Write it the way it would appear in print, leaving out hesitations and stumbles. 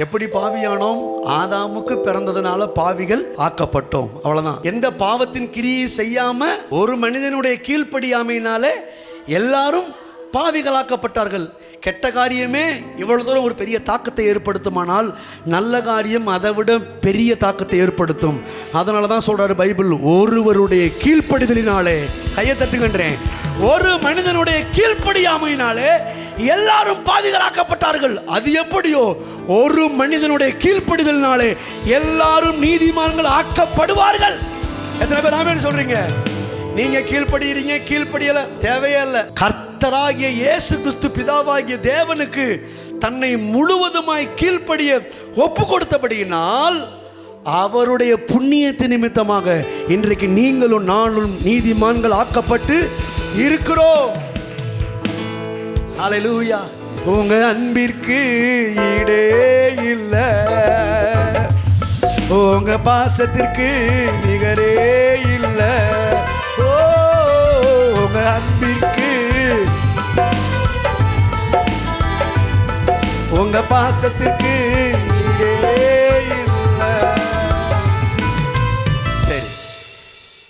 எப்படி பாவியானோம்? ஆதாமுக்கு பிறந்ததுனால பாவிகள் ஆக்கப்பட்டோம், அவ்வளவுதான். எந்த பாவத்தின் கிரியை செய்யாம ஒரு மனிதனுடைய கீழ்ப்படியாமையினாலே எல்லாரும் பாவிகளாக்கப்பட்டார்கள். கெட்ட காரியமே இவ்வளவு தூரம் ஒரு பெரிய தாக்கத்தை ஏற்படுத்துமானால் நல்ல காரியம் அதை விட பெரிய தாக்கத்தை ஏற்படுத்தும். அதனால தான் சொல்றாரு பைபிள், ஒருவருடைய கீழ்ப்படிதலினாலே, கையை தட்டுகின்றேன், ஒரு மனிதனுடைய கீழ்ப்படியாமையினாலே எல்லாரும் பாவிகளாக்கப்பட்டார்கள். அது எப்படியோ ஒரு மனிதனுடைய கீழ்ப்படிதலினாலே எல்லாரும் நீதிமான்கள் ஆக்கப்படுவார்கள். எத்தனை பேர் ஆமென் சொல்றீங்க? நீங்க கீழ்ப்படுகிறீங்க, கீழ்ப்படியல, தேவையே இல்லை. கர்த்தராகிய இயேசு கிறிஸ்து பிதாவாகிய தேவனுக்கு தன்னை முழுவதுமாய் கீழ்ப்படிய ஒப்பு கொடுத்தபடியினால் அவருடைய புண்ணியத்தின் நிமித்தமாக இன்றைக்கு நீங்களும் நானும் நீதிமான்கள் ஆக்கப்பட்டு இருக்கிறோம். ஹல்லேலூயா. உங்க அன்பிற்கு ஈடே இல்லை, உங்க பாசத்திற்கு நிகரே இல்லை. உங்க அன்பிற்கு, உங்க பாசத்திற்கு